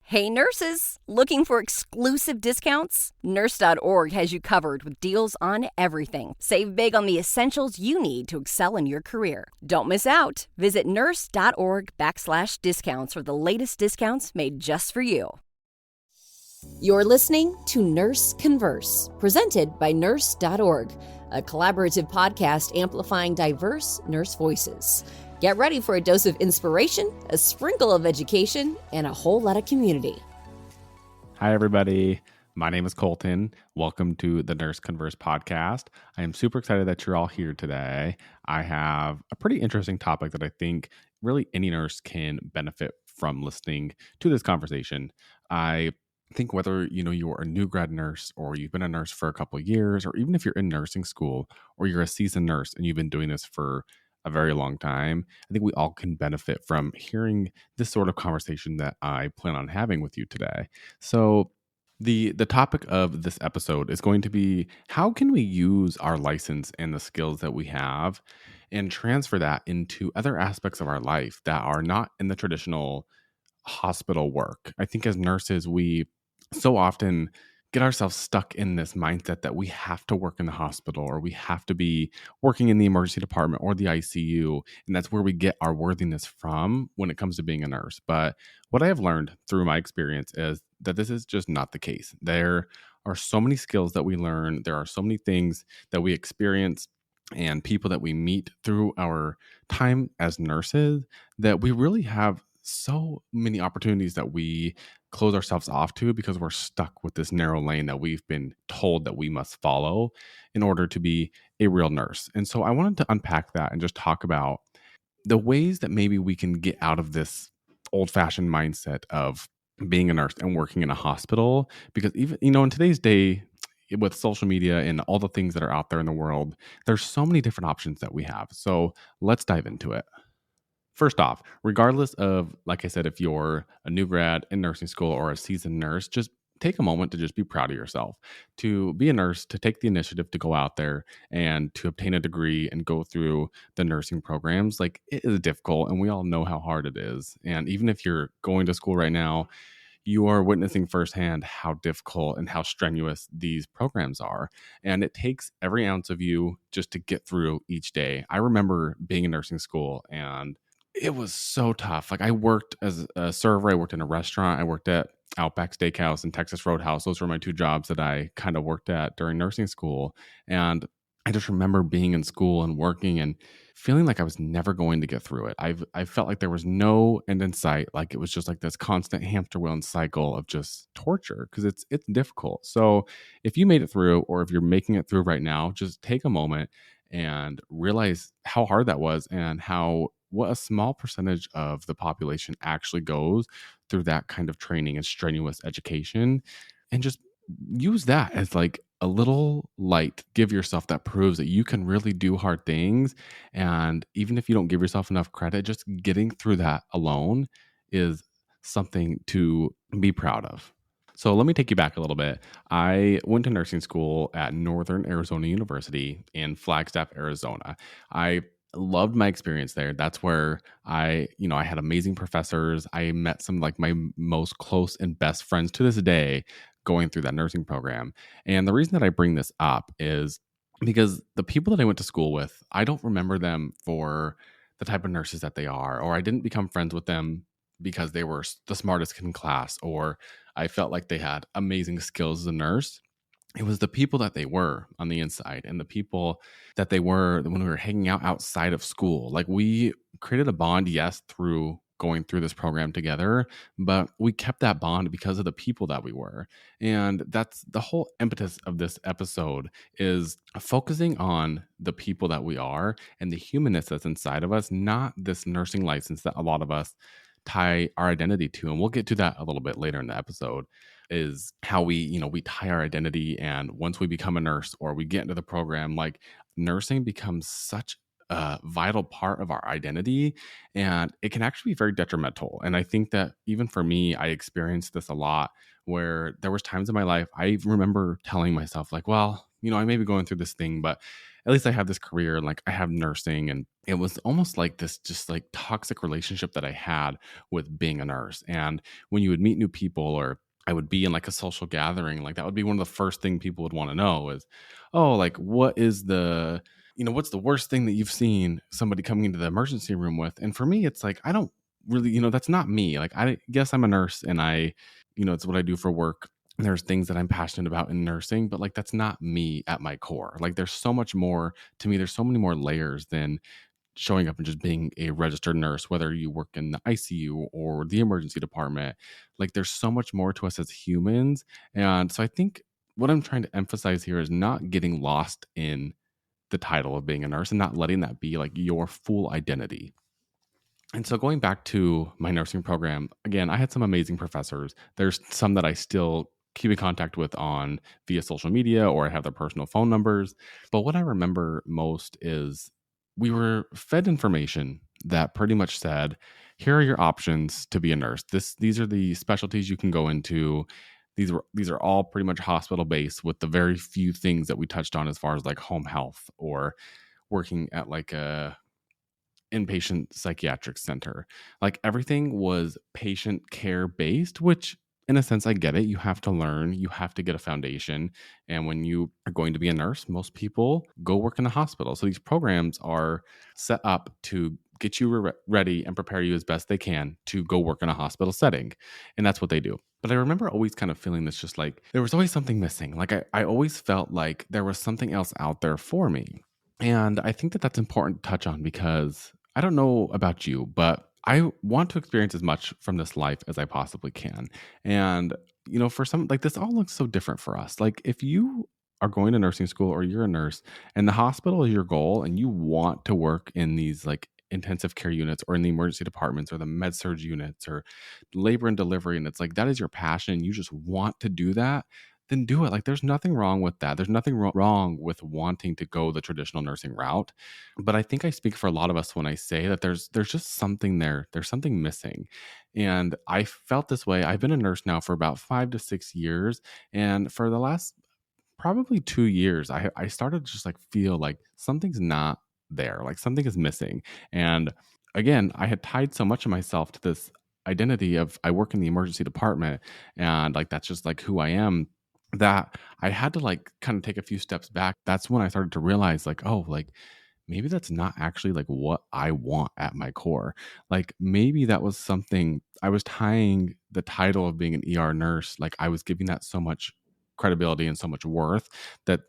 Hey nurses, looking for exclusive discounts? Nurse.org has you covered with deals on everything. Save big on the essentials you need to excel in your career. Don't miss out. Visit nurse.org/discounts for the latest discounts made just for you. You're listening to Nurse Converse, presented by Nurse.org, a collaborative podcast amplifying diverse nurse voices. Get ready for a dose of inspiration, a sprinkle of education, and a whole lot of community. Hi, everybody. My name is Colton. Welcome to the Nurse Converse podcast. I am super excited that you're all here today. I have a pretty interesting topic that I think really any nurse can benefit from listening to this conversation. I think whether you're a new grad nurse or you've been a nurse for a couple of years, or even if you're in nursing school or you're a seasoned nurse and you've been doing this for a very long time, I think we all can benefit from hearing this sort of conversation that I plan on having with you today. So the topic of this episode is going to be, how can we use our license and the skills that we have and transfer that into other aspects of our life that are not in the traditional hospital work. I think as nurses, we so often get ourselves stuck in this mindset that we have to work in the hospital or we have to be working in the emergency department or the ICU. And that's where we get our worthiness from when it comes to being a nurse. But what I have learned through my experience is that this is just not the case. There are so many skills that we learn, there are so many things that we experience and people that we meet through our time as nurses that we really have so many opportunities that we close ourselves off to because we're stuck with this narrow lane that we've been told that we must follow in order to be a real nurse. And so I wanted to unpack that and just talk about the ways that maybe we can get out of this old-fashioned mindset of being a nurse and working in a hospital. Because even, in today's day, with social media and all the things that are out there in the world, there's so many different options that we have. So let's dive into it. First off, regardless of, like I said, if you're a new grad in nursing school or a seasoned nurse, just take a moment to just be proud of yourself. To be a nurse, to take the initiative to go out there and to obtain a degree and go through the nursing programs, like, it is difficult and we all know how hard it is. And even if you're going to school right now, you are witnessing firsthand how difficult and how strenuous these programs are. And it takes every ounce of you just to get through each day. I remember being in nursing school and it was so tough. Like, I worked as a server, I worked in a restaurant, I worked at Outback Steakhouse and Texas Roadhouse. Those were my two jobs that I kind of worked at during nursing school. And I just remember being in school and working and feeling like I was never going to get through it. I felt like there was no end in sight. Like, it was just like this constant hamster wheel and cycle of just torture because it's difficult. So if you made it through, or if you're making it through right now, just take a moment and realize how hard that was and what a small percentage of the population actually goes through that kind of training and strenuous education, and just use that as like a little light. Give yourself that proves that you can really do hard things. And even if you don't give yourself enough credit, just getting through that alone is something to be proud of. So let me take you back a little bit. I went to nursing school at Northern Arizona University in Flagstaff, Arizona. I loved my experience there. That's where I had amazing professors. I met some like my most close and best friends to this day going through that nursing program. And the reason that I bring this up is because the people that I went to school with, I don't remember them for the type of nurses that they are, or I didn't become friends with them because they were the smartest in class, or I felt like they had amazing skills as a nurse. It was the people that they were on the inside and the people that they were when we were hanging out outside of school. Like, we created a bond, yes, through going through this program together, but we kept that bond because of the people that we were. And that's the whole impetus of this episode, is focusing on the people that we are and the humanness that's inside of us, not this nursing license that a lot of us tie our identity to. And we'll get to that a little bit later in the episode, is how we tie our identity. And once we become a nurse or we get into the program, like, nursing becomes such a vital part of our identity, and it can actually be very detrimental. And I think that even for me, I experienced this a lot, where there was times in my life I remember telling myself like, well, I may be going through this thing, but at least I have this career and like I have nursing, and it was almost like this just like toxic relationship that I had with being a nurse. And when you would meet new people, or I would be in like a social gathering, like that would be one of the first thing people would want to know is, oh, like what is the, what's the worst thing that you've seen somebody coming into the emergency room with? And for me, it's like, I don't really, that's not me. Like, I guess I'm a nurse and it's what I do for work. There's things that I'm passionate about in nursing, but like that's not me at my core. Like there's so much more to me. There's so many more layers than showing up and just being a registered nurse, whether you work in the ICU or the emergency department. Like there's so much more to us as humans. And so I think what I'm trying to emphasize here is not getting lost in the title of being a nurse and not letting that be like your full identity. And so going back to my nursing program, again, I had some amazing professors. There's some that I still keep in contact with on via social media, or I have their personal phone numbers. But what I remember most is we were fed information that pretty much said, here are your options to be a nurse. These are the specialties you can go into. These are all pretty much hospital based, with the very few things that we touched on as far as like home health or working at like a inpatient psychiatric center. Like everything was patient care based, which in a sense I get it. You have to learn, you have to get a foundation. And when you are going to be a nurse, most people go work in the hospital. So these programs are set up to get you ready and prepare you as best they can to go work in a hospital setting. And that's what they do. But I remember always kind of feeling this, just like there was always something missing. Like I always felt like there was something else out there for me. And I think that that's important to touch on, because I don't know about you, but I want to experience as much from this life as I possibly can. And, for some, like this all looks so different for us. Like if you are going to nursing school or you're a nurse and the hospital is your goal and you want to work in these like intensive care units or in the emergency departments or the med surge units or labor and delivery, and it's like that is your passion and you just want to do that, then do it. Like there's nothing wrong with that. There's nothing wrong with wanting to go the traditional nursing route. But I think I speak for a lot of us when I say that there's just something there. There's something missing. And I felt this way. I've been a nurse now for about 5 to 6 years. And for the last probably 2 years, I started to just like feel like something's not there, like something is missing. And again, I had tied so much of myself to this identity of I work in the emergency department and like that's just like who I am, that I had to like kind of take a few steps back. That's when I started to realize like, oh, like maybe that's not actually like what I want at my core. Like maybe that was something I was tying the title of being an ER nurse, like I was giving that so much credibility and so much worth that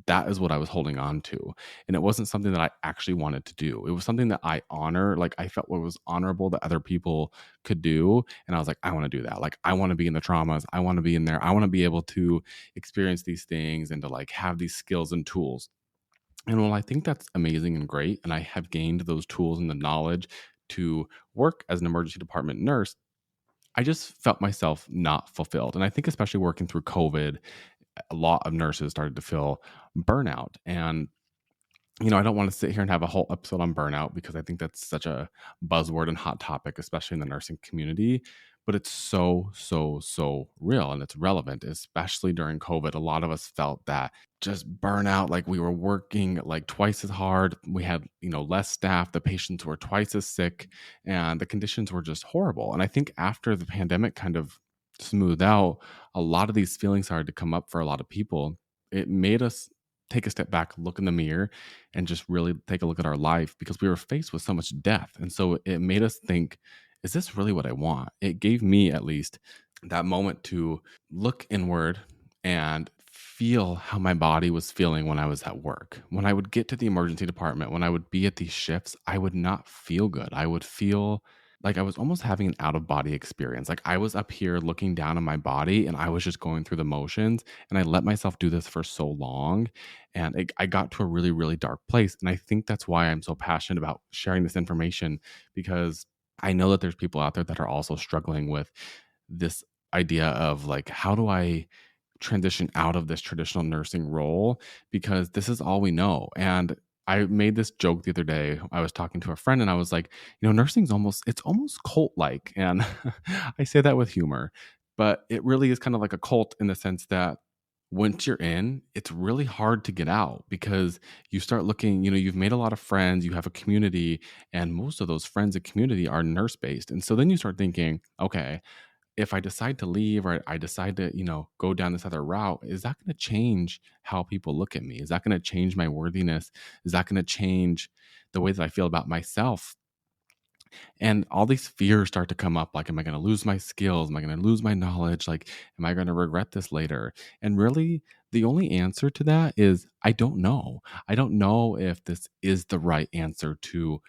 that is what I was holding on to. And it wasn't something that I actually wanted to do. It was something that I honor. Like I felt what was honorable that other people could do. And I was like, I want to do that. Like I want to be in the traumas. I want to be in there. I want to be able to experience these things and to like have these skills and tools. And while I think that's amazing and great, and I have gained those tools and the knowledge to work as an emergency department nurse, I just felt myself not fulfilled. And I think, especially working through COVID, a lot of nurses started to feel burnout. And I don't want to sit here and have a whole episode on burnout because I think that's such a buzzword and hot topic, especially in the nursing community. But it's so, so, so real and it's relevant, especially during COVID. A lot of us felt that just burnout, like we were working like twice as hard. We had, less staff. The patients were twice as sick and the conditions were just horrible. And I think after the pandemic kind of smoothed out, a lot of these feelings started to come up for a lot of people. It made us take a step back, look in the mirror, and just really take a look at our life, because we were faced with so much death. And so it made us think, is this really what I want? It gave me, at least, that moment to look inward and feel how my body was feeling when I was at work. When I would get to the emergency department, when I would be at these shifts, I would not feel good. I would feel like I was almost having an out of body experience. Like I was up here looking down on my body and I was just going through the motions. And I let myself do this for so long. And I got to a really, really dark place. And I think that's why I'm so passionate about sharing this information, because I know that there's people out there that are also struggling with this idea of like, how do I transition out of this traditional nursing role, because this is all we know. And I made this joke the other day. I was talking to a friend and I was like, nursing's it's almost cult like. And I say that with humor, but it really is kind of like a cult in the sense that once you're in, it's really hard to get out because you start looking, you've made a lot of friends, you have a community, and most of those friends and community are nurse based. And so then you start thinking, okay, if I decide to leave or I decide to, go down this other route, is that going to change how people look at me? Is that going to change my worthiness? Is that going to change the way that I feel about myself? And all these fears start to come up like, am I going to lose my skills? Am I going to lose my knowledge? Like, am I going to regret this later? And really, the only answer to that is I don't know. I don't know if this is the right answer to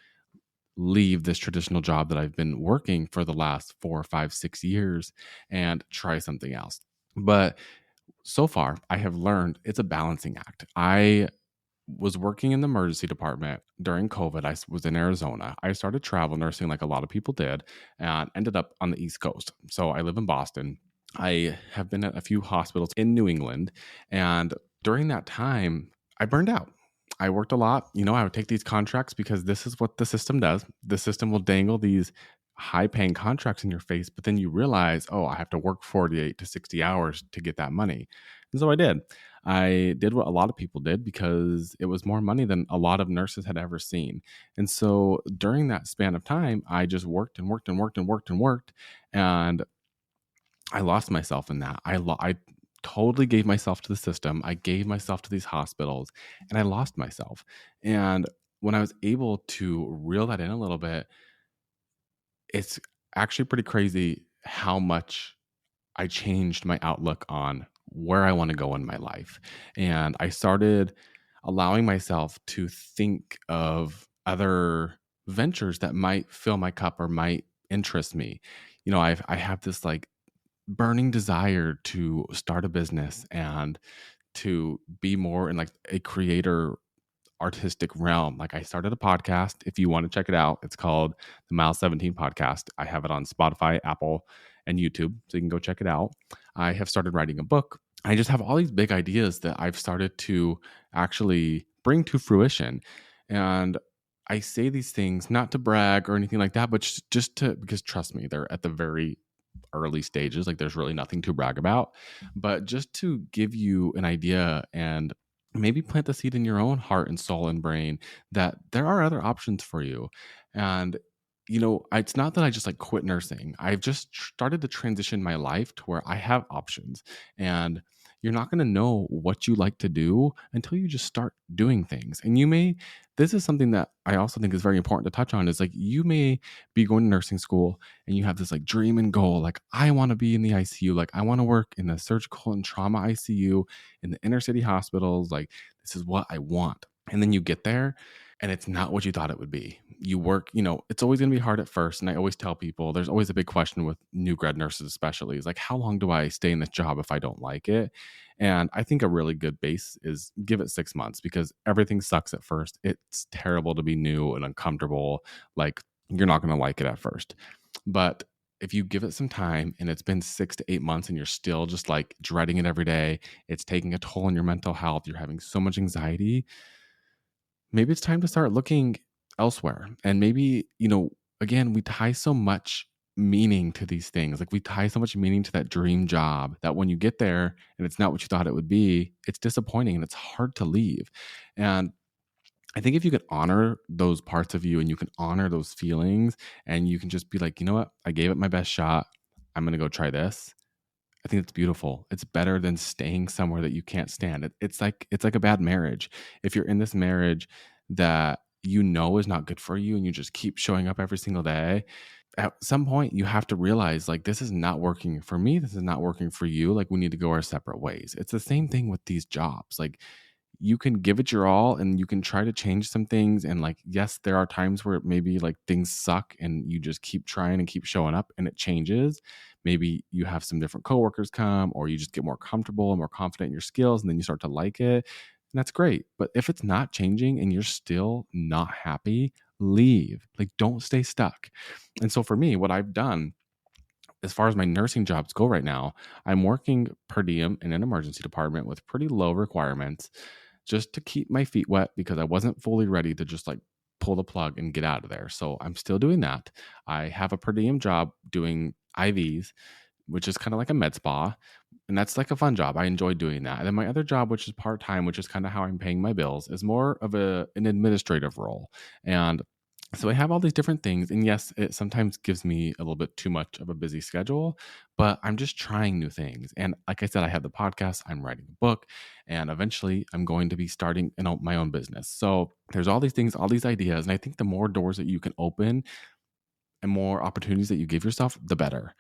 leave this traditional job that I've been working for the last 4, 5, 6 years and try something else. But so far, I have learned it's a balancing act. I was working in the emergency department during COVID. I was in Arizona. I started travel nursing like a lot of people did and ended up on the East Coast. So I live in Boston. I have been at a few hospitals in New England. And during that time, I burned out. I worked a lot. I would take these contracts because this is what the system does. The system will dangle these high paying contracts in your face, but then you realize, oh, I have to work 48 to 60 hours to get that money. And so I did. I did what a lot of people did because it was more money than a lot of nurses had ever seen. And so during that span of time, I just worked and worked and worked and worked and worked. And I lost myself in that. I totally gave myself to the system. I gave myself to these hospitals and I lost myself. And when I was able to reel that in a little bit, it's actually pretty crazy how much I changed my outlook on where I want to go in my life. And I started allowing myself to think of other ventures that might fill my cup or might interest me. I have this like burning desire to start a business and to be more in like a creator artistic realm. Like I started a podcast. If you want to check it out, it's called the Mile 17 Podcast. I have it on Spotify, Apple, and YouTube. So you can go check it out. I have started writing a book. I just have all these big ideas that I've started to actually bring to fruition. And I say these things not to brag or anything like that, but just to, because trust me, they're at the very early stages. Like there's really nothing to brag about, but just to give you an idea and maybe plant the seed in your own heart and soul and brain that there are other options for you. And it's not that I just like quit nursing. I've just started to transition my life to where I have options. And you're not going to know what you like to do until you just start doing things. And this is something that I also think is very important to touch on, is like you may be going to nursing school and you have this like dream and goal, like I want to be in the ICU, like I want to work in the surgical and trauma ICU in the inner city hospitals, like this is what I want. And then you get there and it's not what you thought it would be. You work, it's always going to be hard at first. And I always tell people there's always a big question with new grad nurses, especially, is like, how long do I stay in this job if I don't like it? And I think a really good base is give it 6 months, because everything sucks at first. It's terrible to be new and uncomfortable. Like you're not going to like it at first. But if you give it some time and it's been 6 to 8 months and you're still just like dreading it every day, it's taking a toll on your mental health, you're having so much anxiety, maybe it's time to start looking elsewhere. And maybe, again, we tie so much meaning to these things. Like we tie so much meaning to that dream job that when you get there and it's not what you thought it would be, it's disappointing and it's hard to leave. And I think if you could honor those parts of you and you can honor those feelings and you can just be like, you know what, I gave it my best shot. I'm going to go try this. I think it's beautiful. It's better than staying somewhere that you can't stand. It's like a bad marriage. If you're in this marriage that is not good for you and you just keep showing up every single day, at some point you have to realize like this is not working for me. This is not working for you. Like we need to go our separate ways. It's the same thing with these jobs. Like you can give it your all and you can try to change some things. And like, yes, there are times where maybe like things suck and you just keep trying and keep showing up and it changes. Maybe you have some different coworkers come, or you just get more comfortable and more confident in your skills and then you start to like it. And that's great. But if it's not changing and you're still not happy, leave. Like don't stay stuck. And so for me, what I've done as far as my nursing jobs go right now, I'm working per diem in an emergency department with pretty low requirements just to keep my feet wet because I wasn't fully ready to just like pull the plug and get out of there. So I'm still doing that. I have a per diem job doing IVs, which is kind of like a med spa. And that's like a fun job. I enjoy doing that. And then my other job, which is part-time, which is kind of how I'm paying my bills, is more of an administrative role. And so I have all these different things. And yes, it sometimes gives me a little bit too much of a busy schedule, but I'm just trying new things. And like I said, I have the podcast, I'm writing a book, and eventually I'm going to be starting my own business. So there's all these things, all these ideas. And I think the more doors that you can open and more opportunities that you give yourself, the better.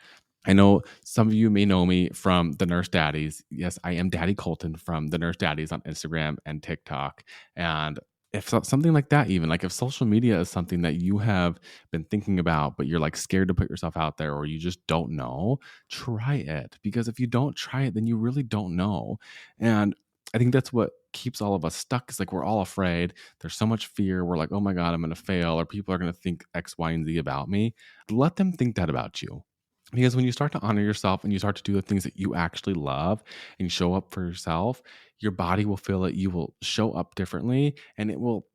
I know some of you may know me from the Nurse Daddies. Yes, I am Daddy Colton from the Nurse Daddies on Instagram and TikTok. And if something like that, even like if social media is something that you have been thinking about, but you're like scared to put yourself out there or you just don't know, try it. Because if you don't try it, then you really don't know. And I think that's what keeps all of us stuck is like we're all afraid. There's so much fear. We're like, oh my God, I'm going to fail, or people are going to think X, Y, and Z about me. Let them think that about you. Because when you start to honor yourself and you start to do the things that you actually love and show up for yourself, your body will feel it. You will show up differently, and it will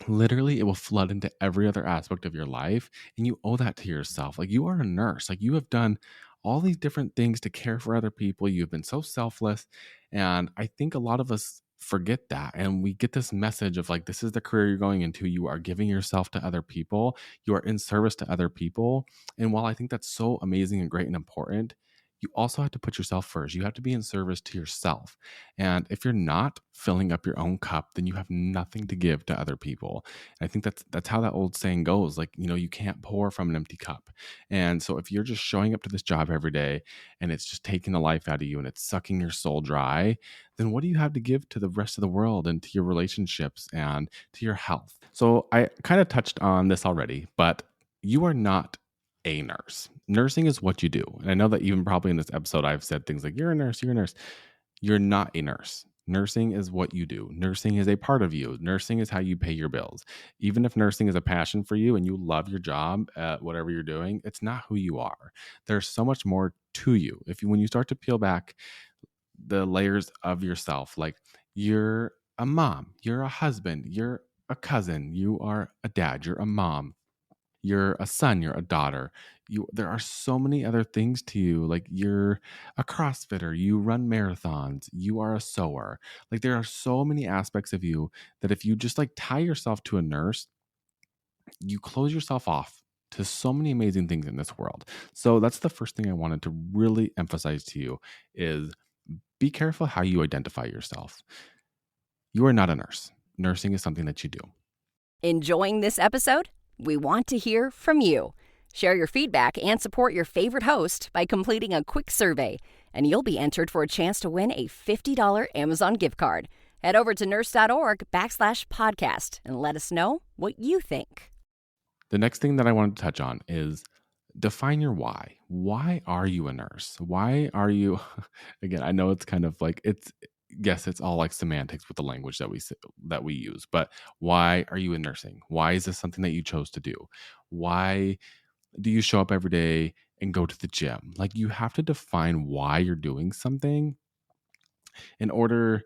literally, it will flood into every other aspect of your life. And you owe that to yourself. Like, you are a nurse. Like, you have done all these different things to care for other people. You've been so selfless. And I think a lot of us forget that. And we get this message of like, this is the career you're going into. You are giving yourself to other people. You are in service to other people. And while I think that's so amazing and great and important, you also have to put yourself first. You have to be in service to yourself. And if you're not filling up your own cup, then you have nothing to give to other people. And I think that's how that old saying goes. Like, you can't pour from an empty cup. And so if you're just showing up to this job every day and it's just taking the life out of you and it's sucking your soul dry, then what do you have to give to the rest of the world and to your relationships and to your health? So I kind of touched on this already, but you are not a nurse. Nursing is what you do. And I know that even probably in this episode, I've said things like, you're a nurse, you're a nurse. You're not a nurse. Nursing is what you do. Nursing is a part of you. Nursing is how you pay your bills. Even if nursing is a passion for you and you love your job at whatever you're doing, it's not who you are. There's so much more to you. When you start to peel back the layers of yourself, like you're a mom, you're a husband, you're a cousin, you are a dad, you're a mom, you're a son, you're a daughter. There are so many other things to you. Like you're a CrossFitter, you run marathons, you are a sewer. Like there are so many aspects of you that if you just like tie yourself to a nurse, you close yourself off to so many amazing things in this world. So that's the first thing I wanted to really emphasize to you is be careful how you identify yourself. You are not a nurse. Nursing is something that you do. Enjoying this episode? We want to hear from you. Share your feedback and support your favorite host by completing a quick survey, and you'll be entered for a chance to win a $50 Amazon gift card. Head over to Nurse.org/podcast and let us know what you think. The next thing that I wanted to touch on is define your why. Why are you a nurse? Why are you, again, I know it's kind of like, yes, it's all like semantics with the language that we use, but why are you in nursing? Why is this something that you chose to do? Why do you show up every day and go to the gym? Like you have to define why you're doing something in order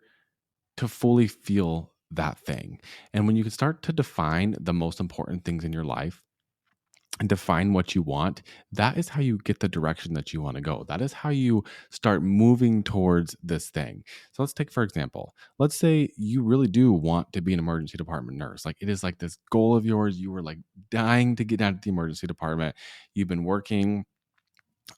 to fully feel that thing. And when you can start to define the most important things in your life and define what you want, that is how you get the direction that you want to go. That is how you start moving towards this thing. So let's take, for example, let's say you really do want to be an emergency department nurse. Like it is like this goal of yours. You were like dying to get out of the emergency department. You've been working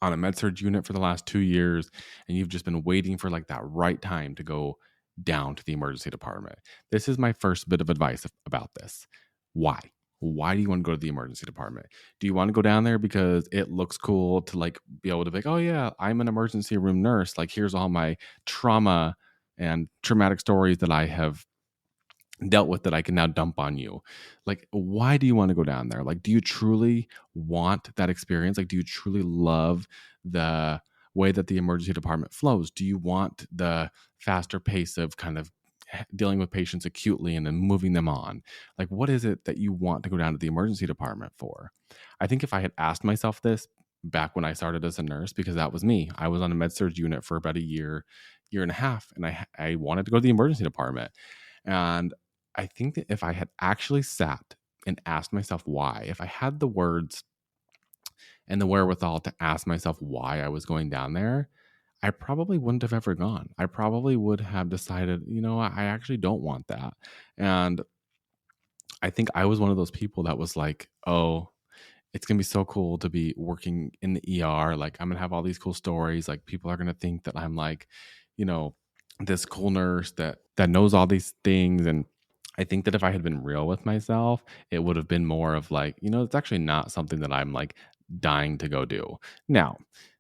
on a med-surg unit for the last 2 years, and you've just been waiting for like that right time to go down to the emergency department. This is my first bit of advice about this. Why? Why do you want to go to the emergency department? Do you want to go down there because it looks cool to like be able to be like, oh yeah, I'm an emergency room nurse. Like here's all my trauma and traumatic stories that I have dealt with that I can now dump on you. Like, why do you want to go down there? Like, do you truly want that experience? Like, do you truly love the way that the emergency department flows? Do you want the faster pace of kind of dealing with patients acutely and then moving them on? Like, what is it that you want to go down to the emergency department for? I think if I had asked myself this back when I started as a nurse, because that was me, I was on a med-surg unit for about a year and a half, and I wanted to go to the emergency department. And I think that if I had actually sat and asked myself why, if I had the words and the wherewithal to ask myself why I was going down there, I probably wouldn't have ever gone. I probably would have decided, I actually don't want that. And I think I was one of those people that was like, oh, it's gonna be so cool to be working in the ER. Like, I'm gonna have all these cool stories. Like, people are gonna think that I'm like, you know, this cool nurse that knows all these things. And I think that if I had been real with myself, it would have been more of like, it's actually not something that I'm like dying to go do. Now,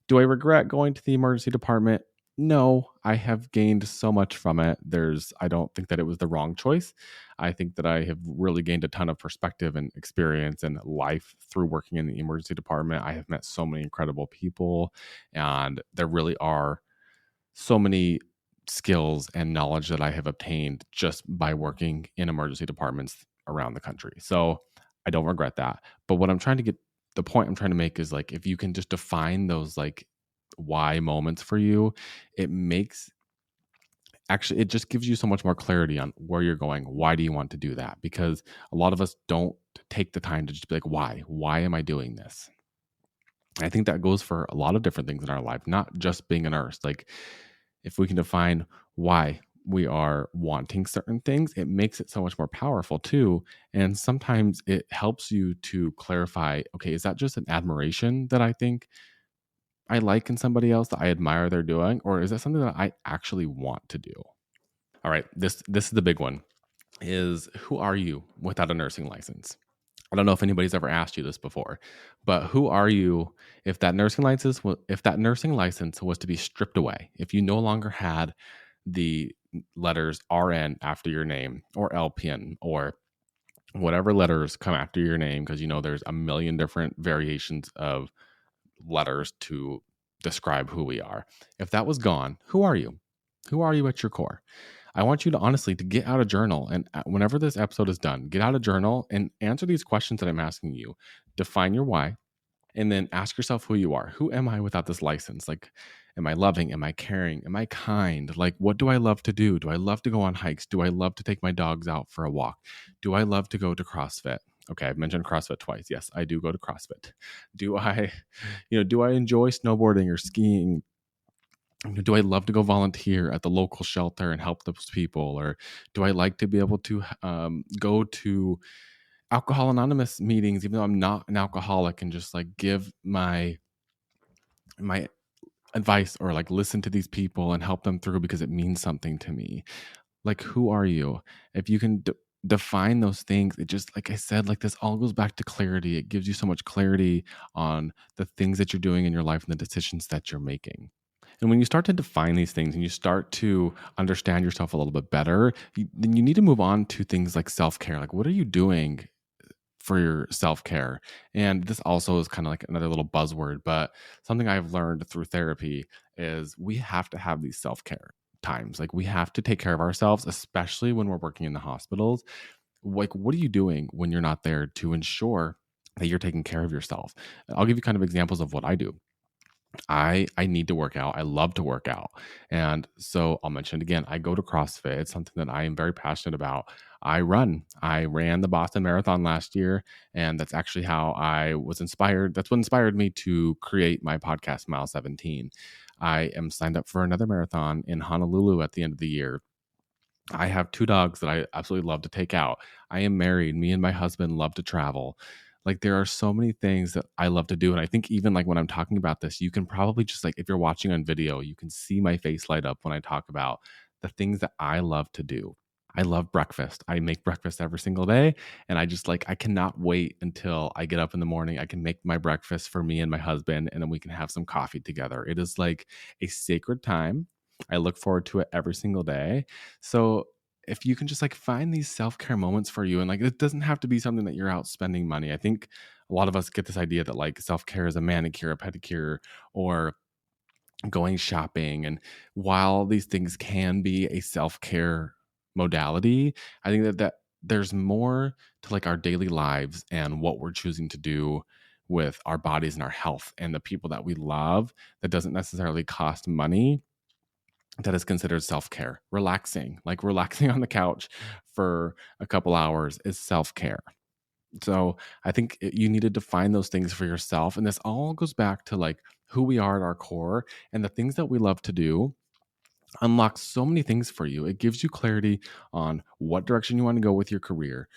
do I regret going to the emergency department? No, I have gained so much from it. I don't think that it was the wrong choice. I think that I have really gained a ton of perspective and experience and life through working in the emergency department. I have met so many incredible people, and there really are so many skills and knowledge that I have obtained just by working in emergency departments around the country. So I don't regret that. But the point I'm trying to make is like, if you can just define those like why moments for you, it makes it just gives you so much more clarity on where you're going. Why do you want to do that? Because a lot of us don't take the time to just be like, why am I doing this? I think that goes for a lot of different things in our life, not just being a nurse. Like, if we can define why we are wanting certain things, it makes it so much more powerful too. And sometimes it helps you to clarify, okay, is that just an admiration that I think I like in somebody else, that I admire they're doing? Or is that something that I actually want to do? All right, this is the big one, is who are you without a nursing license? I don't know if anybody's ever asked you this before, but who are you if that nursing license was to be stripped away? If you no longer had the letters RN after your name, or LPN, or whatever letters come after your name, because there's a million different variations of letters to describe who we are. If that was gone, who are you? Who are you at your core? I want you to honestly to get out a journal, and whenever this episode is done, get out a journal and answer these questions that I'm asking you. Define your why, and then ask yourself who you are. Who am I without this license? Like, am I loving? Am I caring? Am I kind? Like, what do I love to do? Do I love to go on hikes? Do I love to take my dogs out for a walk? Do I love to go to CrossFit? Okay, I've mentioned CrossFit twice. Yes, I do go to CrossFit. Do I, do I enjoy snowboarding or skiing? Do I love to go volunteer at the local shelter and help those people? Or do I like to be able to go to Alcohol Anonymous meetings, even though I'm not an alcoholic, and just like give my advice, or like listen to these people and help them through because it means something to me? Like, who are you? If you can define those things, it just, like I said, like, this all goes back to clarity. It gives you so much clarity on the things that you're doing in your life and the decisions that you're making. And when you start to define these things and you start to understand yourself a little bit better, then you need to move on to things like self-care. Like, what are you doing for your self-care? And this also is kind of like another little buzzword, but something I've learned through therapy is we have to have these self-care times. Like, we have to take care of ourselves, especially when we're working in the hospitals. Like, what are you doing when you're not there to ensure that you're taking care of yourself? I'll give you kind of examples of what I do. I need to work out. I love to work out. And so I'll mention it again. I go to CrossFit. It's something that I am very passionate about. I run. I ran the Boston Marathon last year, and that's actually how I was inspired. That's what inspired me to create my podcast, Mile 17. I am signed up for another marathon in Honolulu at the end of the year. I have two dogs that I absolutely love to take out. I am married. Me and my husband love to travel. Like, there are so many things that I love to do. And I think even like when I'm talking about this, you can probably just, like, if you're watching on video, you can see my face light up when I talk about the things that I love to do. I love breakfast. I make breakfast every single day. And I just, like, I cannot wait until I get up in the morning. I can make my breakfast for me and my husband, and then we can have some coffee together. It is like a sacred time. I look forward to it every single day. So if you can just like find these self-care moments for you, and like, it doesn't have to be something that you're out spending money. I think a lot of us get this idea that like self-care is a manicure, a pedicure, or going shopping. And while these things can be a self-care modality, I think that there's more to like our daily lives and what we're choosing to do with our bodies and our health and the people that we love, that doesn't necessarily cost money, that is considered self-care. Like relaxing on the couch for a couple hours is self-care. So I think you need to define those things for yourself. And this all goes back to like who we are at our core and the things that we love to do unlocks so many things for you. It gives you clarity on what direction you want to go with your career,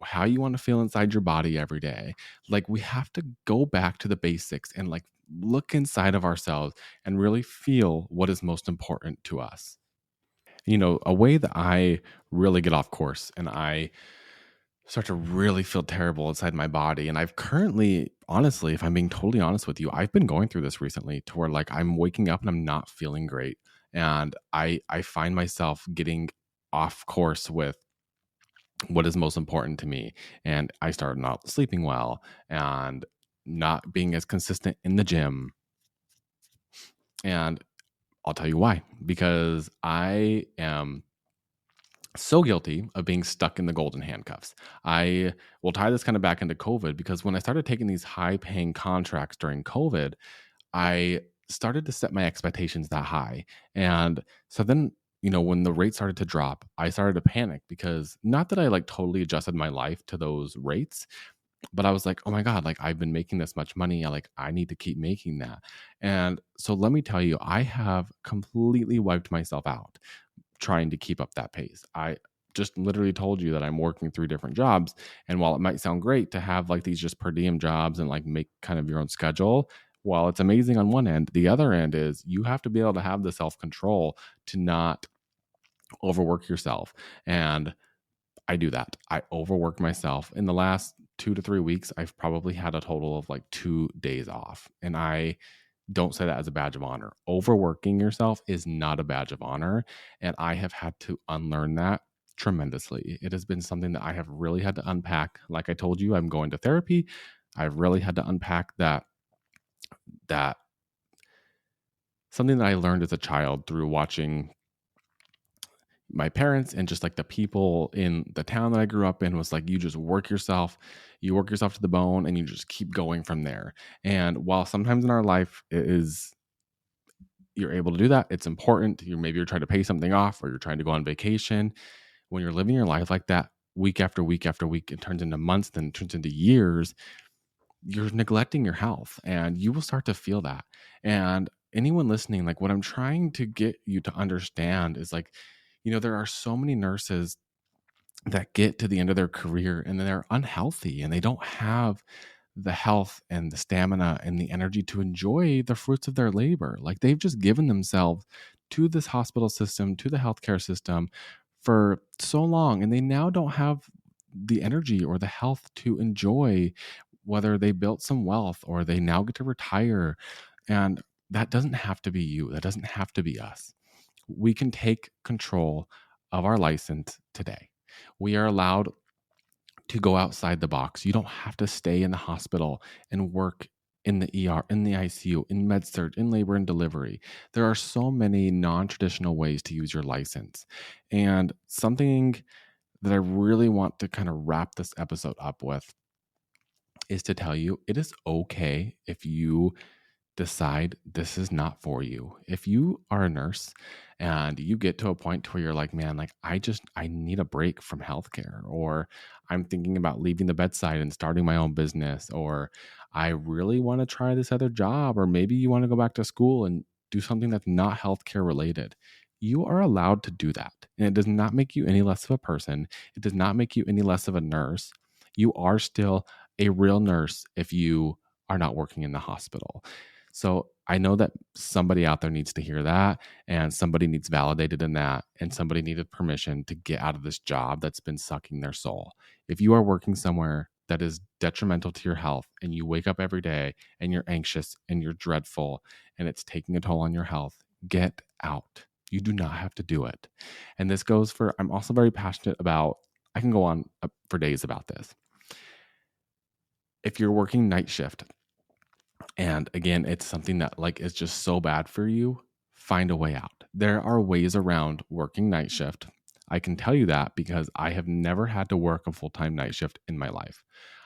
how you want to feel inside your body every day. Like, we have to go back to the basics and like look inside of ourselves and really feel what is most important to us. A way that I really get off course and I start to really feel terrible inside my body. And I've currently, honestly, if I'm being totally honest with you, I've been going through this recently to where like I'm waking up and I'm not feeling great. And I find myself getting off course with what is most important to me. And I start not sleeping well and not being as consistent in the gym. And I'll tell you why. Because I am so guilty of being stuck in the golden handcuffs. I will tie this kind of back into COVID because when I started taking these high paying contracts during COVID, I started to set my expectations that high. And so then, when the rate started to drop, I started to panic because not that I like totally adjusted my life to those rates, but I was like, oh my God, like I've been making this much money. I need to keep making that. And so let me tell you, I have completely wiped myself out trying to keep up that pace. I just literally told you that I'm working 3 different jobs. And while it might sound great to have like these just per diem jobs and like make kind of your own schedule, while it's amazing on one end, the other end is you have to be able to have the self control to not overwork yourself. And I do that. I overwork myself. In the last 2 to 3 weeks, I've probably had a total of like 2 days off. And I don't say that as a badge of honor. Overworking yourself is not a badge of honor. And I have had to unlearn that tremendously. It has been something that I have really had to unpack. Like I told you, I'm going to therapy. I've really had to unpack that something that I learned as a child through watching my parents and just like the people in the town that I grew up in was like, you just you work yourself to the bone and you just keep going from there. And while sometimes in our life you're able to do that, it's important. Maybe you're trying to pay something off or you're trying to go on vacation. When you're living your life like that, week after week after week, it turns into months, then it turns into years. You're neglecting your health and you will start to feel that. And anyone listening, like what I'm trying to get you to understand is like, there are so many nurses that get to the end of their career and they're unhealthy and they don't have the health and the stamina and the energy to enjoy the fruits of their labor. Like they've just given themselves to this hospital system, to the healthcare system for so long, and they now don't have the energy or the health to enjoy whether they built some wealth or they now get to retire. And that doesn't have to be you. That doesn't have to be us. We can take control of our license today. We are allowed to go outside the box. You don't have to stay in the hospital and work in the ER, in the ICU, in med surg, in labor and delivery. There are so many non-traditional ways to use your license. And something that I really want to kind of wrap this episode up with is to tell you it is okay if you decide this is not for you. If you are a nurse and you get to a point where you're like, man, like I need a break from healthcare, or I'm thinking about leaving the bedside and starting my own business, or I really want to try this other job, or maybe you want to go back to school and do something that's not healthcare related. You are allowed to do that. And it does not make you any less of a person. It does not make you any less of a nurse. You are still a real nurse if you are not working in the hospital. So I know that somebody out there needs to hear that, and somebody needs validated in that, and somebody needed permission to get out of this job that's been sucking their soul. If you are working somewhere that is detrimental to your health and you wake up every day and you're anxious and you're dreadful and it's taking a toll on your health, get out. You do not have to do it. And this goes for, I'm also very passionate about, I can go on for days about this. If you're working night shift, and again, it's something that like is just so bad for you, find a way out. There are ways around working night shift. I can tell you that because I have never had to work a full-time night shift in my life.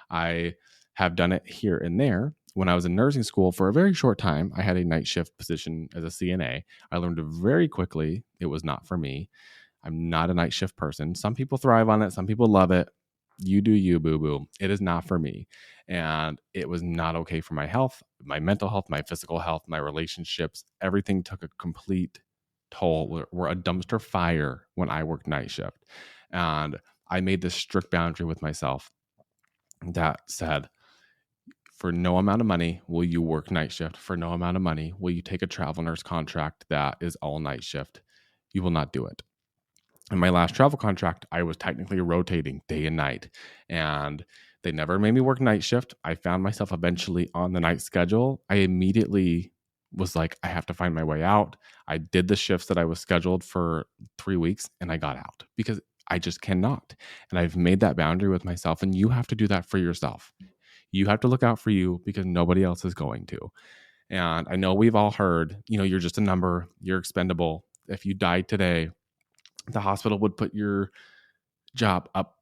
I have done it here and there. When I was in nursing school for a very short time, I had a night shift position as a CNA. I learned very quickly it was not for me. I'm not a night shift person. Some people thrive on it. Some people love it. You do you, boo boo. It is not for me. And it was not okay for my health. my mental health, my physical health, my relationships, everything took a complete toll. We're a dumpster fire when I worked night shift. And I made this strict boundary with myself that said, for no amount of money will you work night shift. For no amount of money will you take a travel nurse contract that is all night shift. You will not do it. In my last travel contract, I was technically rotating day and night, and they never made me work night shift. I found myself eventually on the night schedule. I immediately was like, I have to find my way out. I did the shifts that I was scheduled for 3 weeks, and I got out because I just cannot. And I've made that boundary with myself, and you have to do that for yourself. You have to look out for you because nobody else is going to. And I know we've all heard, you're just a number, you're expendable. If you died today, the hospital would put your job up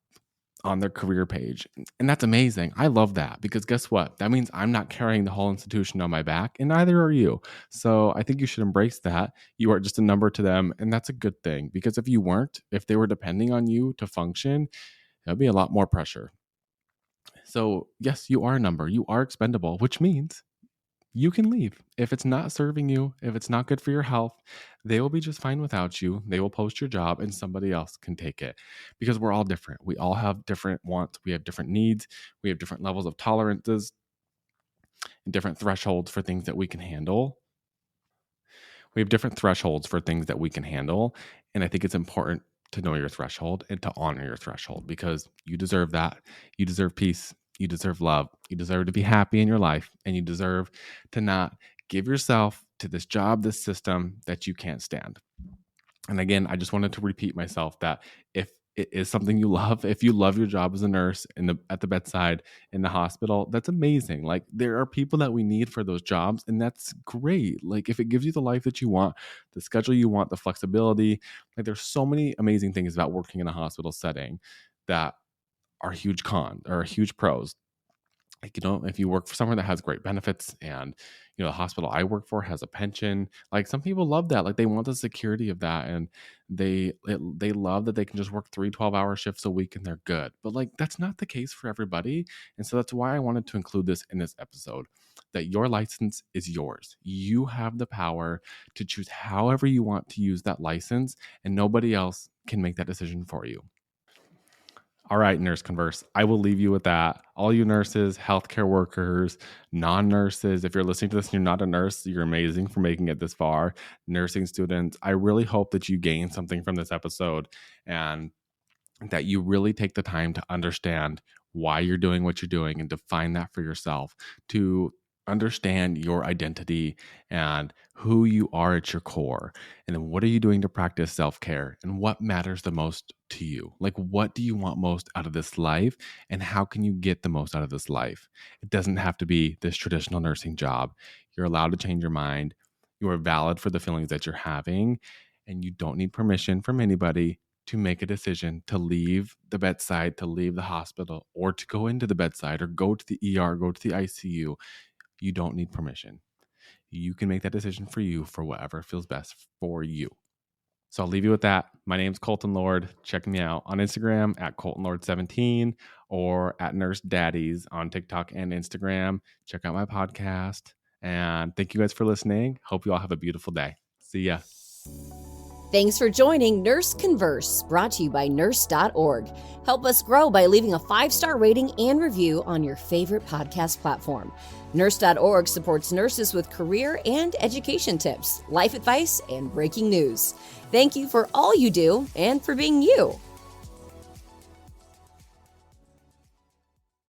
on their career page. And that's amazing. I love that because guess what? That means I'm not carrying the whole institution on my back, and neither are you. So I think you should embrace that. You are just a number to them, and that's a good thing because if you weren't, if they were depending on you to function, there'd be a lot more pressure. So yes, you are a number. You are expendable, which means you can leave. If it's not serving you, if it's not good for your health, they will be just fine without you. They will post your job and somebody else can take it because we're all different. We all have different wants. We have different needs. We have different levels of tolerances and different thresholds for things that we can handle. We have different thresholds for things that we can handle. And I think it's important to know your threshold and to honor your threshold because you deserve that. You deserve peace. You deserve love. You deserve to be happy in your life, and you deserve to not give yourself to this job, this system that you can't stand. And again, I just wanted to repeat myself that if it is something you love, if you love your job as a nurse at the bedside in the hospital, that's amazing. Like there are people that we need for those jobs, and that's great. Like if it gives you the life that you want, the schedule you want, the flexibility, like there's so many amazing things about working in a hospital setting that are huge cons or huge pros. Like, if you work for somewhere that has great benefits and, the hospital I work for has a pension, like some people love that. Like they want the security of that. And they love that they can just work 3 12-hour shifts a week and they're good. But like, that's not the case for everybody. And so that's why I wanted to include this in this episode, that your license is yours. You have the power to choose however you want to use that license, and nobody else can make that decision for you. All right, Nurse Converse, I will leave you with that. All you nurses, healthcare workers, non-nurses, if you're listening to this and you're not a nurse, you're amazing for making it this far. Nursing students, I really hope that you gain something from this episode and that you really take the time to understand why you're doing what you're doing and define that for yourself, to understand your identity and who you are at your core. And then what are you doing to practice self-care and what matters the most to you? Like, what do you want most out of this life and how can you get the most out of this life? It doesn't have to be this traditional nursing job. You're allowed to change your mind. You are valid for the feelings that you're having, and you don't need permission from anybody to make a decision to leave the bedside, to leave the hospital, or to go into the bedside or go to the ER, go to the ICU. You don't need permission. You can make that decision for you for whatever feels best for you. So I'll leave you with that. My name's Colton Lord. Check me out on Instagram at ColtonLord17 or at Nurse Daddies on TikTok and Instagram. Check out my podcast. And thank you guys for listening. Hope you all have a beautiful day. See ya. Thanks for joining Nurse Converse, brought to you by Nurse.org. Help us grow by leaving a 5-star rating and review on your favorite podcast platform. Nurse.org supports nurses with career and education tips, life advice, and breaking news. Thank you for all you do and for being you.